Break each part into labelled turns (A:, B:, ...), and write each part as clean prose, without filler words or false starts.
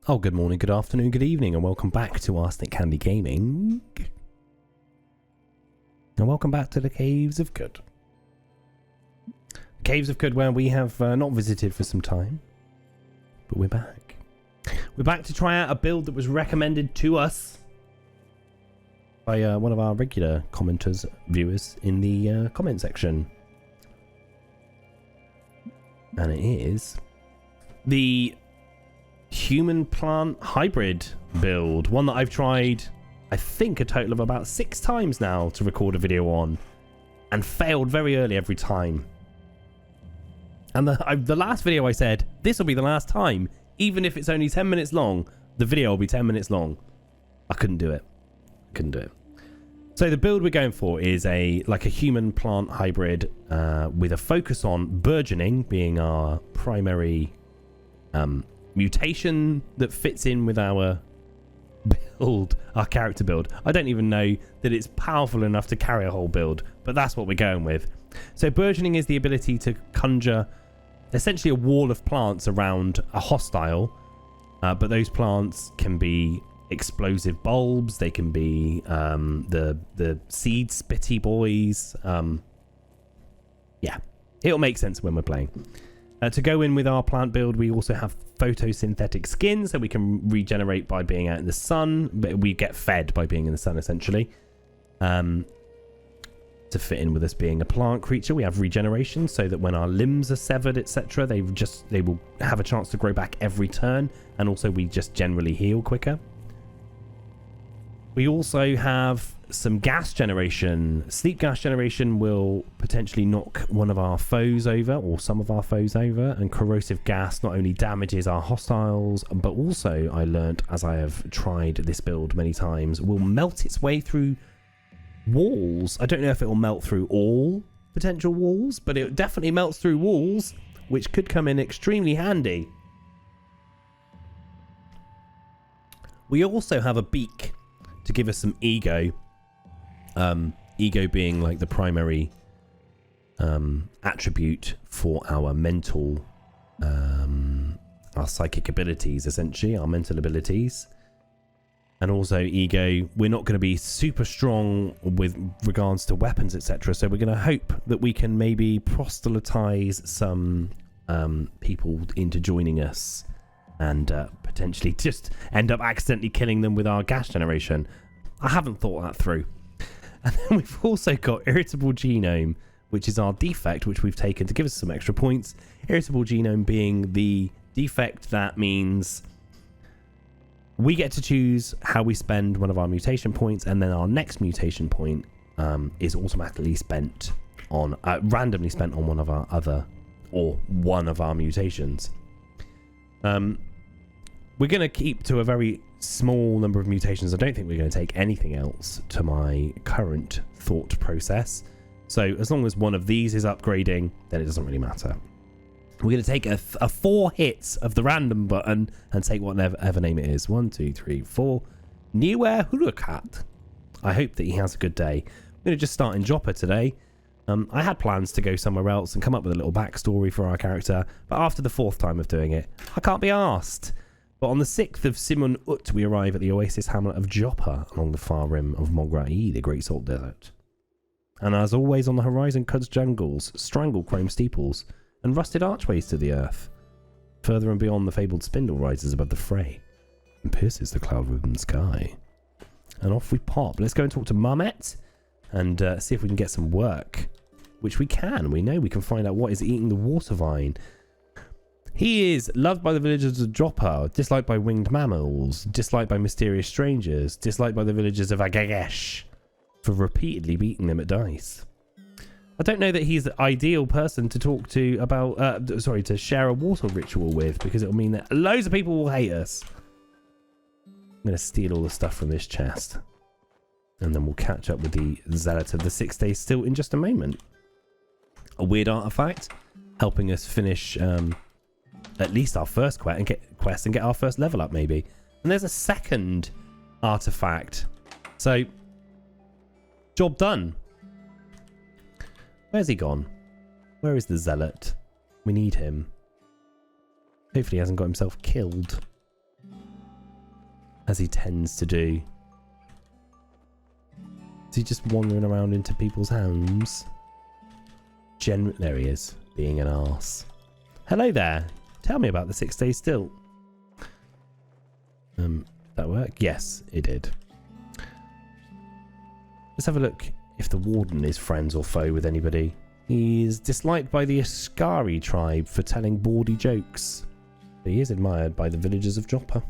A: Oh, good morning, good afternoon, good evening, and welcome back to Arsenic Candy Gaming. And welcome back to the Caves of Good. Caves of Good, where we have not visited for some time, but we're back. We're back to try out a build that was recommended to us by one of our regular commenters, viewers, in the comment section. And it is the human plant hybrid build, one that I've tried I think a total of about 6 times now to record a video on, and failed very early every time. And the last video I said this will be the last time, even if it's only 10 minutes long, the video will be 10 minutes long. I couldn't do it. So the build we're going for is like a human plant hybrid with a focus on burgeoning being our primary mutation that fits in with our build, our character build. I don't even know that it's powerful enough to carry a whole build, but that's what we're going with. So burgeoning is the ability to conjure essentially a wall of plants around a hostile, but those plants can be explosive bulbs, they can be the seed spitty boys. Yeah, it'll make sense when we're playing. To go in with our plant build, we also have photosynthetic skin, so we can regenerate by being out in the sun, but we get fed by being in the sun essentially. To fit in with us being a plant creature, we have regeneration, so that when our limbs are severed, etc., they will have a chance to grow back every turn, and also we just generally heal quicker. We also have some gas generation. Sleep gas generation will potentially knock one of our foes over, or some of our foes over, and corrosive gas not only damages our hostiles, but also, I learnt as I have tried this build many times, will melt its way through walls. I don't know if it will melt through all potential walls, but it definitely melts through walls, which could come in extremely handy. We also have a beak to give us some ego. Ego being like the primary attribute for our mental, our psychic abilities, essentially, our mental abilities. And also ego, we're not going to be super strong with regards to weapons, etc. So we're going to hope that we can maybe proselytize some people into joining us, and potentially just end up accidentally killing them with our gas generation. I haven't thought that through. And then we've also got irritable genome, which is our defect, which we've taken to give us some extra points. Irritable genome being the defect that means we get to choose how we spend one of our mutation points, and then our next mutation point is automatically spent on, randomly spent on one of our other, or one of our mutations. We're going to keep to a very small number of mutations. I don't think we're going to take anything else to my current thought process. So as long as one of these is upgrading, then it doesn't really matter. We're going to take a 4 hits of the random button and take whatever name it is. 1, 2, 3, 4. Niwer Hurakat. I hope that he has a good day. I'm going to just start in Joppa today. I had plans to go somewhere else and come up with a little backstory for our character, but after the 4th time of doing it, I can't be arsed. But on the 6th of Simun Ut, we arrive at the oasis hamlet of Joppa along the far rim of Mogra'i, the Great Salt Desert. And as always on the horizon cuts jungles, strangled chrome steeples, and rusted archways to the earth. Further and beyond, the fabled spindle rises above the fray and pierces the cloud-ridden sky. And off we pop. Let's go and talk to Marmet and see if we can get some work. Which we can. We know we can find out what is eating the water vine. He is loved by the villagers of Joppa, disliked by winged mammals, disliked by mysterious strangers, disliked by the villagers of Agagesh for repeatedly beating them at dice. I don't know that he's the ideal person to talk to about, to share a water ritual with, because it'll mean that loads of people will hate us. I'm going to steal all the stuff from this chest. And then we'll catch up with the Zealot of the 6 days still in just a moment. A weird artifact, helping us finish at least our first quest and get our first level up, maybe. And there's a second artifact. So, job done. Where's he gone? Where is the Zealot? We need him. Hopefully he hasn't got himself killed. as he tends to do. Is he just wandering around into people's homes? There he is, being an arse. Hello there. Tell me about the 6 days still. Did that work? Yes, it did. Let's have a look if the warden is friends or foe with anybody. He's disliked by the Ascari tribe for telling bawdy jokes. But he is admired by the villagers of Joppa.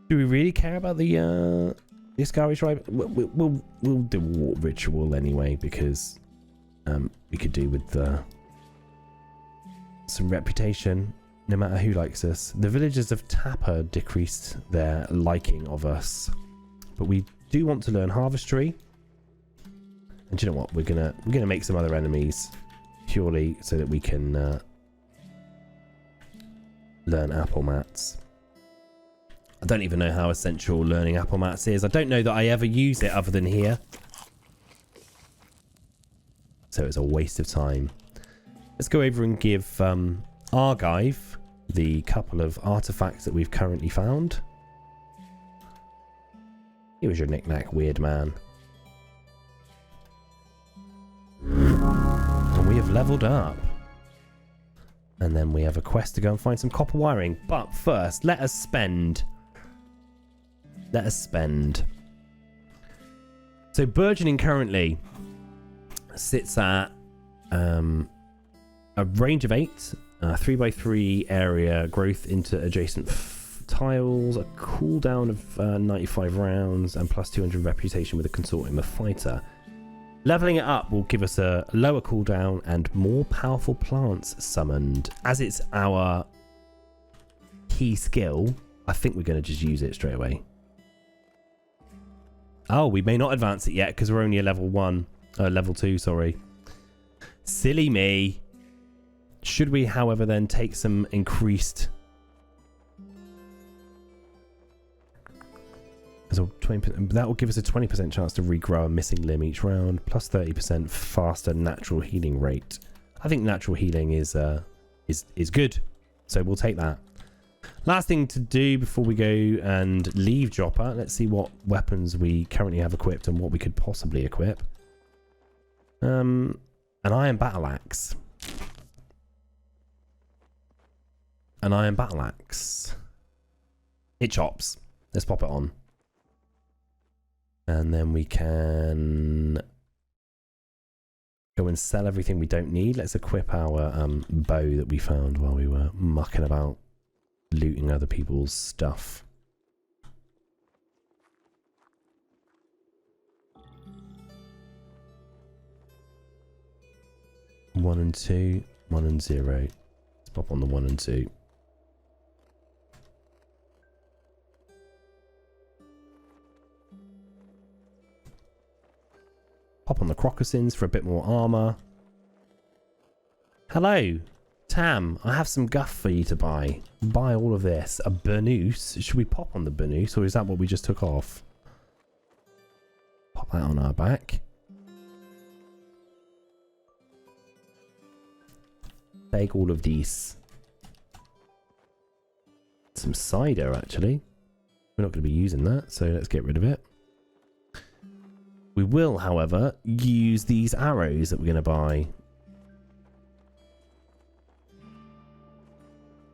A: Do we really care about the Ascari tribe? We'll do a war ritual anyway, because we could do with some reputation, no matter who likes us. The villagers of Tappa decreased their liking of us, but we do want to learn harvestry. And do you know what? We're gonna make some other enemies purely so that we can learn apple mats. I don't even know how essential learning apple mats is. I don't know that I ever use it other than here. So it's a waste of time. Let's go over and give Argive the couple of artifacts that we've currently found. Here was your knick-knack, weird man. And we have leveled up. And then we have a quest to go and find some copper wiring. But first, let us spend. So burgeoning currently sits at a range of 8, 3x3 area growth into adjacent tiles, a cooldown of 95 rounds, and plus 200 reputation with a consortium of fighter. Leveling it up will give us a lower cooldown and more powerful plants summoned. As it's our key skill, I think we're going to just use it straight away. Oh, we may not advance it yet because we're only a level 2, sorry. Silly me. Should we, however, then take some increased... So 20%, that will give us a 20% chance to regrow a missing limb each round, plus 30% faster natural healing rate. I think natural healing is good, so we'll take that. Last thing to do before we go and leave Joppa, let's see what weapons we currently have equipped and what we could possibly equip. An iron battle axe. An iron battle axe. It chops. Let's pop it on. And then we can go and sell everything we don't need. Let's equip our bow that we found while we were mucking about looting other people's stuff. One and 2, 1 and 0. Let's pop on the 1 and 2. Pop on the crocossins for a bit more armor. Hello, Tam. I have some guff for you to buy. Buy all of this. A burnoose. Should we pop on the burnoose, or is that what we just took off? Pop that on our back. Take all of these. Some cider, actually. We're not going to be using that, so let's get rid of it. We will, however, use these arrows that we're going to buy.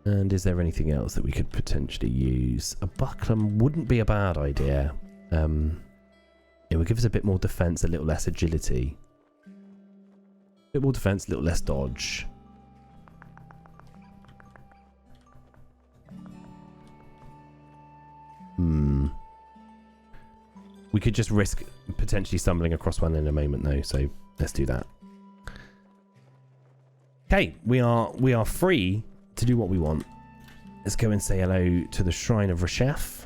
A: And is there anything else that we could potentially use? A buckram wouldn't be a bad idea. It would give us a bit more defense, a little less agility. A bit more defense, a little less dodge. We could just risk potentially stumbling across one in a moment, though. So let's do that. Okay, we are free to do what we want. Let's go and say hello to the Shrine of Reshef,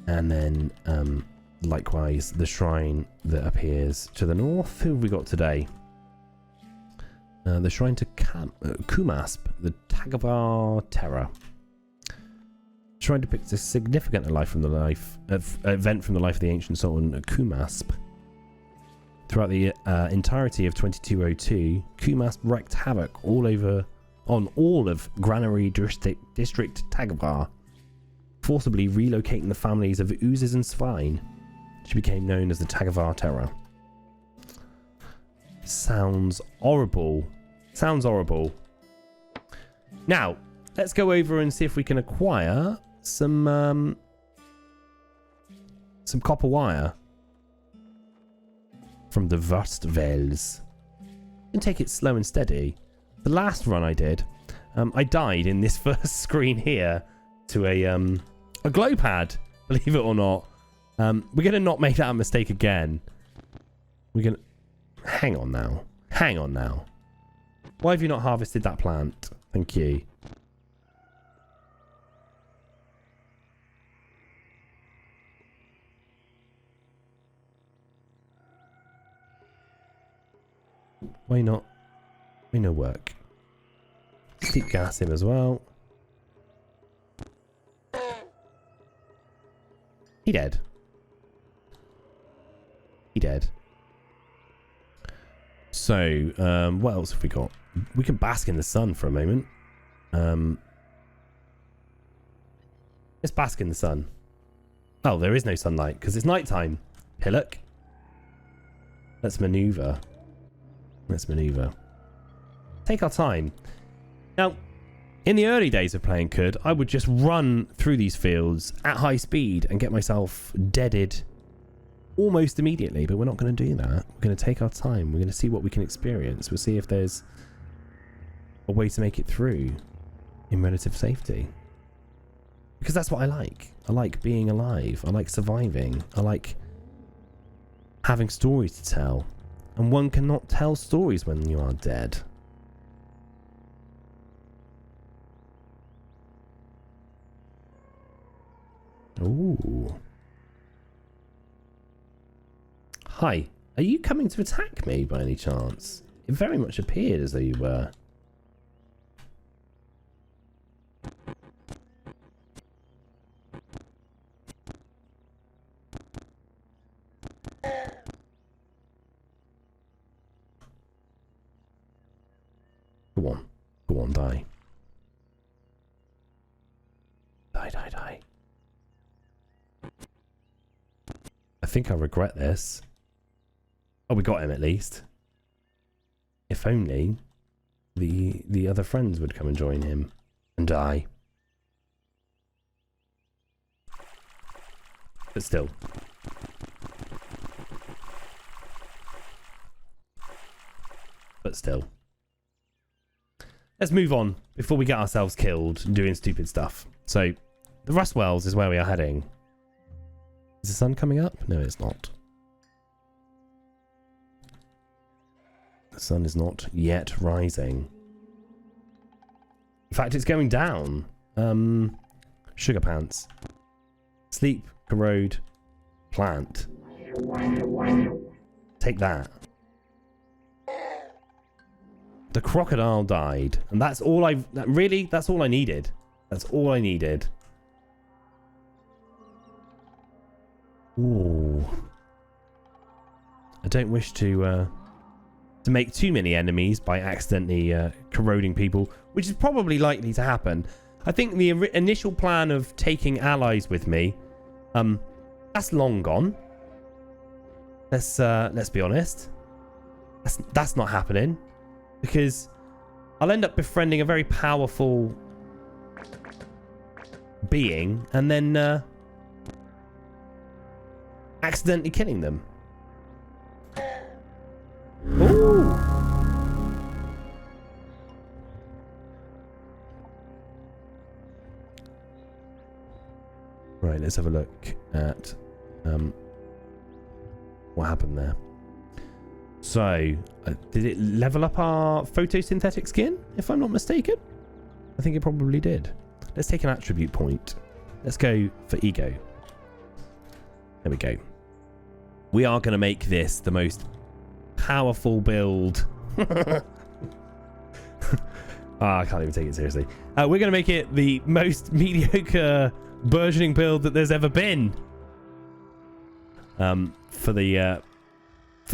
A: and then likewise the shrine that appears to the north. Who have we got today? The Shrine to Kumasp, the Tagavar Terror. Shrine depicts a significant event from the life of the ancient sultan Kumasp. Throughout the entirety of 2202, Kumasp wreaked havoc on all of Granary District Tagavar. forcibly relocating the families of oozes and swine. She became known as the Tagavar Terror. Sounds horrible. Sounds horrible. Now, let's go over and see if we can acquire some copper wire from the Swathes. And take it slow and steady. The last run I did, I died in this first screen here to a glow pad, believe it or not. We're going to not make that mistake again. We're going to... Hang on now. Hang on now. Why have you not harvested that plant? Thank you. Why not? Why no work? Keep gas in as well. He dead. He dead. So, what else have we got? We can bask in the sun for a moment. Let's bask in the sun. Oh, there is no sunlight because it's nighttime. Pillock. Let's maneuver. Let's maneuver. Take our time. Now, in the early days of playing Cud, I would just run through these fields at high speed and get myself deaded almost immediately, but we're not going to do that. We're going to take our time. We're going to see what we can experience. We'll see if there's a way to make it through in relative safety. Because that's what I like. I like being alive. I like surviving. I like having stories to tell. And one cannot tell stories when you are dead. Ooh. Hi. Are you coming to attack me by any chance? It very much appeared as though you were. Go on. Go on, die. Die, die, die. I think I regret this. Oh, we got him at least. If only the other friends would come and join him and die. But still. But still. Let's move on before we get ourselves killed doing stupid stuff. So, the Rust Wells is where we are heading. Is the sun coming up? No, it's not. The sun is not yet rising. In fact, it's going down. Sugar pants. Sleep, corrode, plant. Take that. The crocodile died, and that's all that's all I needed. That's all I needed. Ooh. I don't wish to make too many enemies by accidentally corroding people, which is probably likely to happen. I think the initial plan of taking allies with me, that's long gone. Let's be honest. That's not happening. Because I'll end up befriending a very powerful being and then accidentally killing them. Ooh! Right, let's have a look at what happened there. So, did it level up our photosynthetic skin, if I'm not mistaken? I think it probably did. Let's take an attribute point. Let's go for ego. There we go. We are going to make this the most powerful build. I can't even take it seriously. We're going to make it the most mediocre burgeoning build that there's ever been. For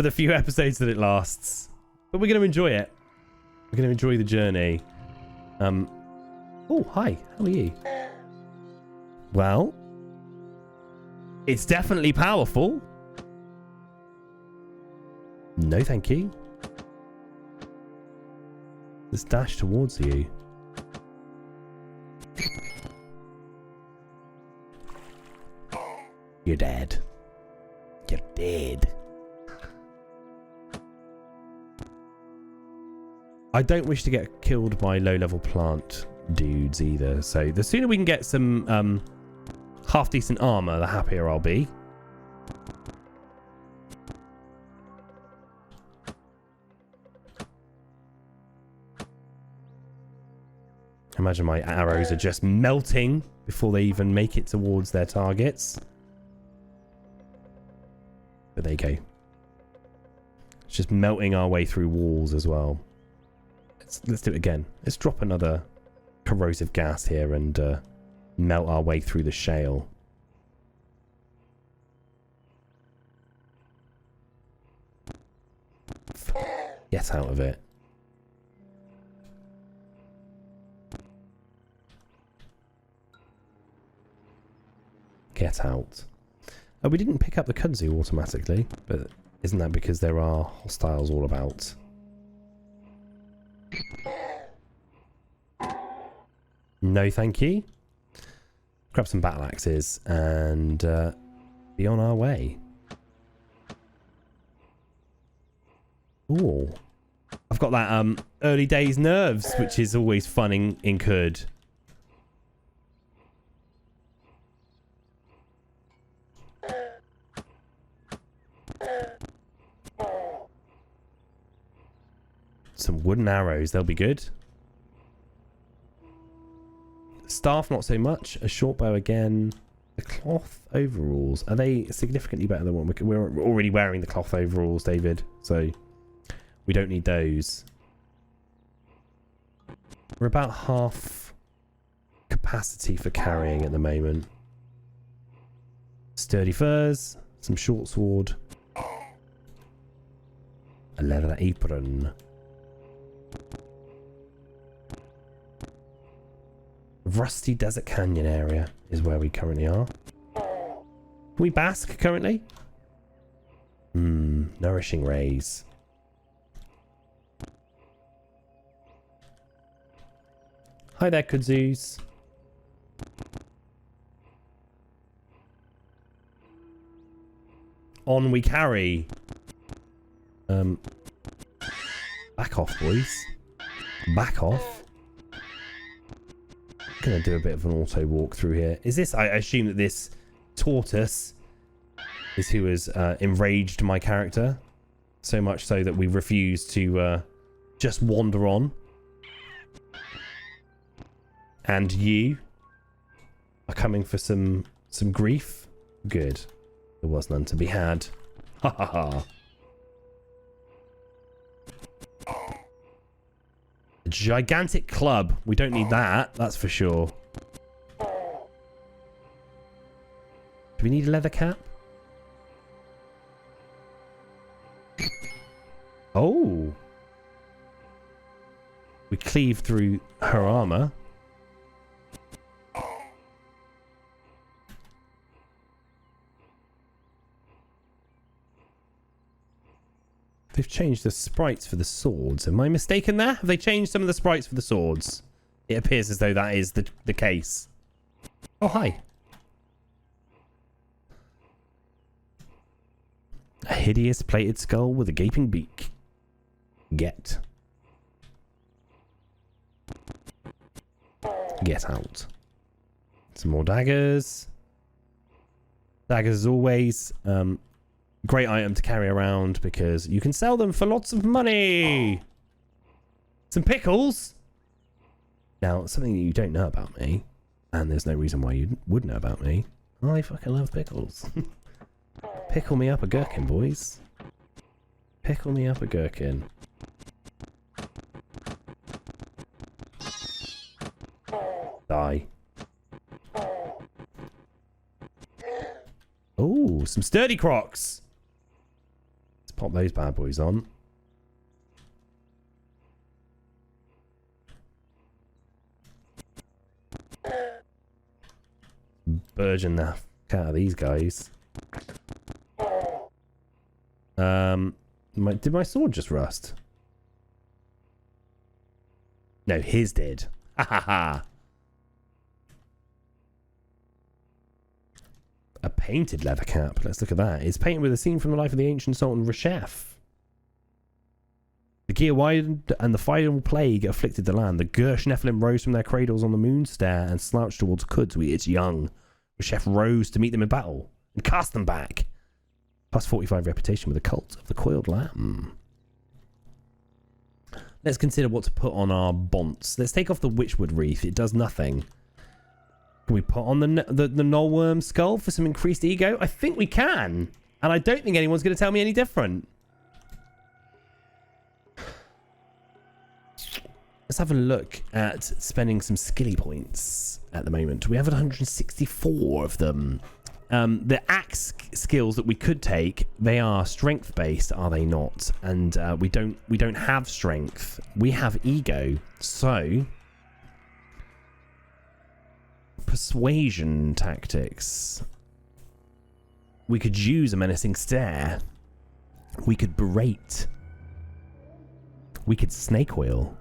A: the few episodes that it lasts. But we're going to enjoy it. We're going to enjoy the journey. Oh, hi. How are you? Well, it's definitely powerful. No, thank you. Let's dash towards you. You're dead. You're dead. I don't wish to get killed by low-level plant dudes either. So the sooner we can get some half-decent armor, the happier I'll be. Imagine my arrows are just melting before they even make it towards their targets. But there you go. It's just melting our way through walls as well. Let's do it again. Let's drop another corrosive gas here and melt our way through the shale. Get out of it. Get out. Oh, we didn't pick up the kudzu automatically, but isn't that because there are hostiles all about? No, thank you. Grab some battle axes and be on our way. Ooh. I've got that early days nerves, which is always fun in Kud. Some wooden arrows, they'll be good. Staff, not so much. A short bow again. The cloth overalls. Are they significantly better than what we're already wearing the cloth overalls, David? So we don't need those. We're about half capacity for carrying at the moment. Sturdy furs. Some short sword. A leather apron. Rusty Desert Canyon area is where we currently are. Can we bask currently? Nourishing rays. Hi there, kudzus. On we carry. Back off, boys. Back off. Gonna do a bit of an auto walk through here. Is this? I assume that this tortoise is who has enraged my character, so much so that we refuse to just wander on. And you are coming for some grief. Good. There was none to be had. Ha ha ha. A gigantic club. We don't need that. That's for sure. Do we need a leather cap? Oh. We cleave through her armor. They've changed the sprites for the swords. Am I mistaken there? Have they changed some of the sprites for the swords? It appears as though that is the case. Oh, hi. A hideous plated skull with a gaping beak. Get. Get out. Some more daggers. Daggers as always. Great item to carry around because you can sell them for lots of money. Some pickles. Now, something that you don't know about me, and there's no reason why you would know about me. I fucking love pickles. Pickle me up a gherkin, boys. Pickle me up a gherkin. Die. Oh, some sturdy crocs. Let's pop those bad boys on. burgeon the heck out of these guys. Did my sword just rust? No, his did. Ha ha ha. A painted leather cap. Let's look at that. It's painted with a scene from the life of the ancient Sultan Reshef. The gear widened and the final plague afflicted the land. The Gersh Nephilim rose from their cradles on the moon stair and slouched towards Quds with its young. Reshef rose to meet them in battle and cast them back. Plus 45 reputation with the cult of the coiled lamb. Let's consider what to put on our bonts. Let's take off the witchwood wreath. It does nothing. Can we put on the Nullworm skull for some increased ego? I think we can. And I don't think anyone's going to tell me any different. Let's have a look at spending some skilly points at the moment. We have 164 of them. The axe skills that we could take, they are strength based, are they not? And we don't have strength. We have ego. So persuasion tactics. We could use a menacing stare. We could berate. We could snake oil.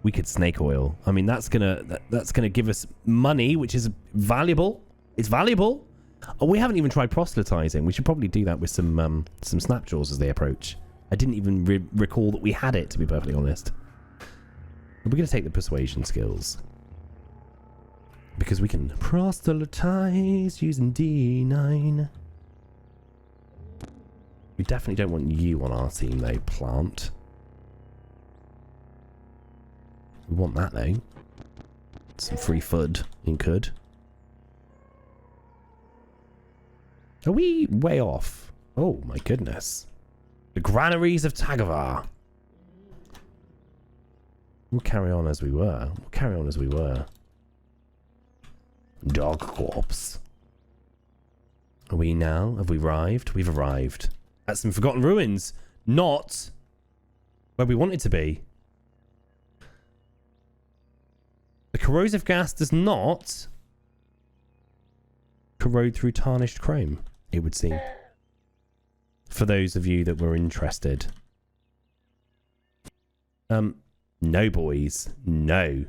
A: We could snake oil. I mean, that's gonna give us money, which is valuable. It's valuable. Oh, we haven't even tried proselytizing. We should probably do that with some snapjaws as they approach. I didn't even recall that we had it, to be perfectly honest. We're going to take the persuasion skills. Because we can proselytize using D9. We definitely don't want you on our team, though, plant. We want that, though. Some free food in could. Are we way off? Oh, my goodness. The granaries of Tagavar. We'll carry on as we were. We'll carry on as we were. Dog corpse. Are we now? Have we arrived? We've arrived. At some forgotten ruins. Not where we wanted to be. The corrosive gas does not corrode through tarnished chrome, it would seem. For those of you that were interested. No, boys. No.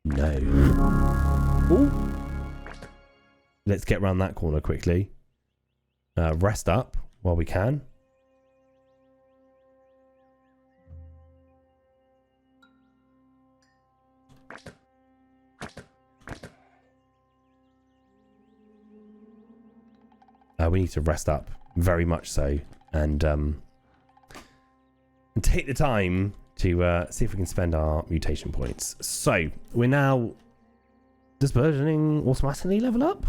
A: No. Ooh. Let's get around that corner quickly. Rest up while we can. We need to rest up, very much so, and take the time to see if we can spend our mutation points. So, we're now... Does burgeoning automatically level up?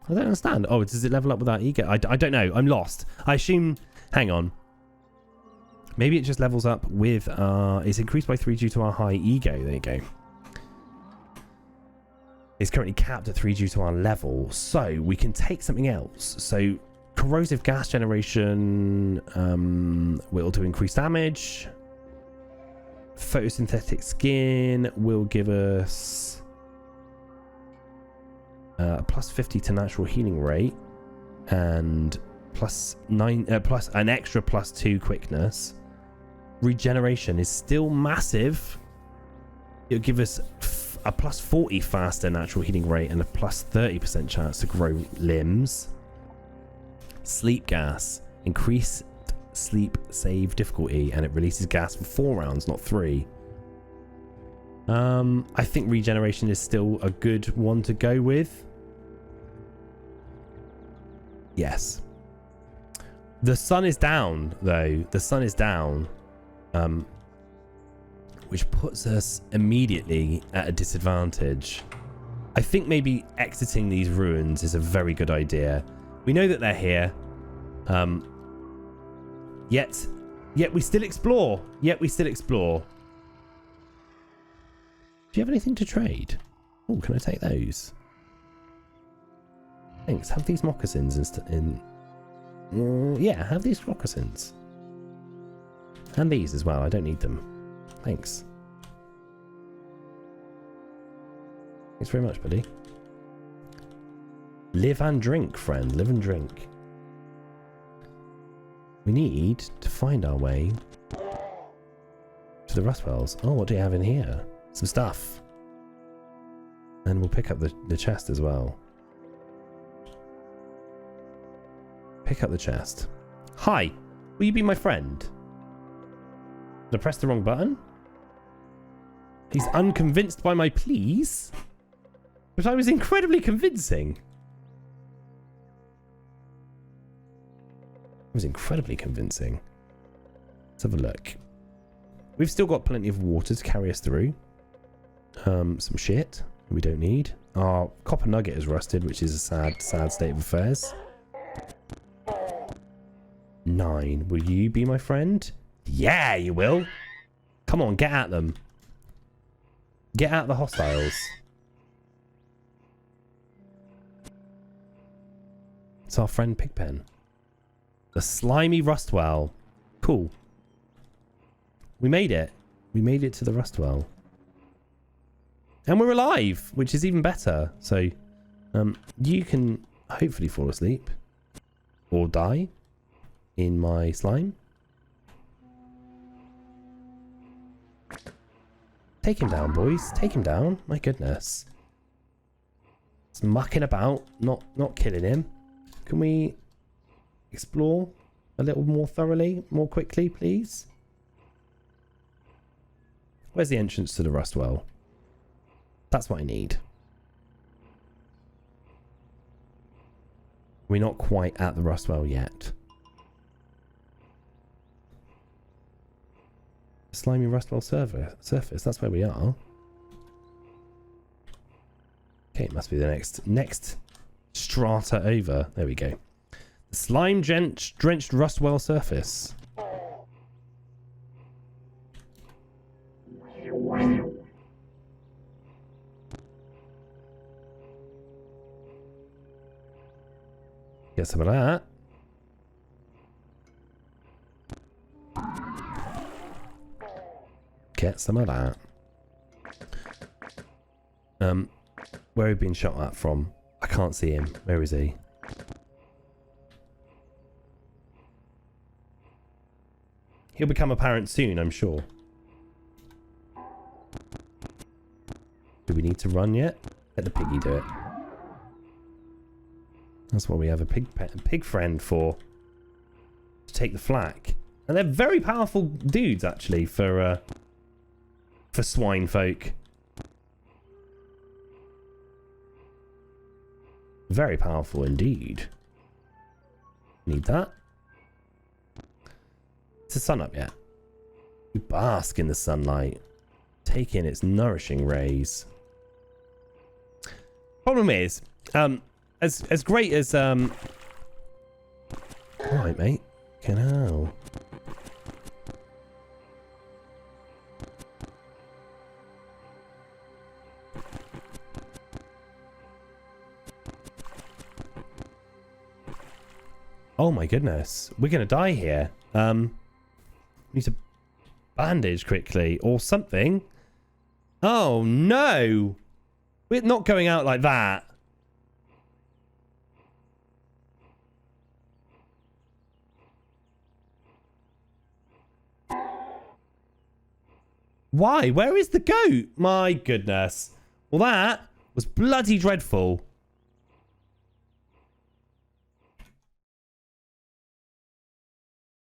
A: I don't understand. Oh, does it level up without ego? I don't know. I'm lost. I assume... Hang on. Maybe it just levels up with... it's increased by 3 due to our high ego. There you go. It's currently capped at 3 due to our level. So, we can take something else. So, corrosive gas generation will do increased damage. Photosynthetic skin will give us... plus 50 to natural healing rate. And plus an extra plus 2 quickness. Regeneration is still massive. It'll give us... a plus 40 faster natural healing rate and a plus 30% chance to grow limbs. Sleep gas. Increased sleep save difficulty and it releases gas for 4 rounds, not 3. I think regeneration is still a good one to go with. Yes. The sun is down, though. The sun is down. Which puts us immediately at a disadvantage. I think maybe exiting these ruins is a very good idea. We know that they're here. Yet we still explore. Yet we still explore. Do you have anything to trade? Oh, can I take those? Thanks. Have these moccasins in... Yeah, have these moccasins. And these as well. I don't need them. Thanks. Thanks very much, buddy. Live and drink, friend. Live and drink. We need to find our way to the rust wells. Oh, what do you have in here? Some stuff. And we'll pick up the chest as well. Pick up the chest. Hi, will you be my friend? Did I press the wrong button? He's unconvinced by my pleas. But I was incredibly convincing. It was incredibly convincing. Let's have a look. We've still got plenty of water to carry us through. Some shit we don't need. Our copper nugget is rusted, which is a sad state of affairs. 9. Will you be my friend? Yeah, you will. Come on, get at them. Get at the hostiles. It's our friend Pigpen. The slimy rustwell. Cool. We made it. We made it to the rustwell. And we're alive, which is even better. So, you can hopefully fall asleep. Or die. In my slime. Take him down, boys. Take him down. My goodness. It's mucking about. Not killing him. Can we explore a little more thoroughly, more quickly, please? Where's the entrance to the rustwell? That's what I need. We're not quite at the rustwell yet. Slimy rustwell surface. That's where we are. Okay, it must be the next strata over. There we go. The slime drenched rustwell surface. Get some of that. Get some of that. Where have we been shot at from? I can't see him. Where is he? He'll become apparent soon, I'm sure. Do we need to run yet? Let the piggy do it. That's what we have a pig friend for. To take the flak. And they're very powerful dudes, actually, for swine folk. Very powerful indeed. Need that. Is the sun up yet? You bask in the sunlight. Take in its nourishing rays. Problem is, as great as alright, mate. Get out. Oh my goodness. We're going to die here. Need to bandage quickly or something. Oh no. We're not going out like that. Why? Where is the goat? My goodness. Well, that was bloody dreadful.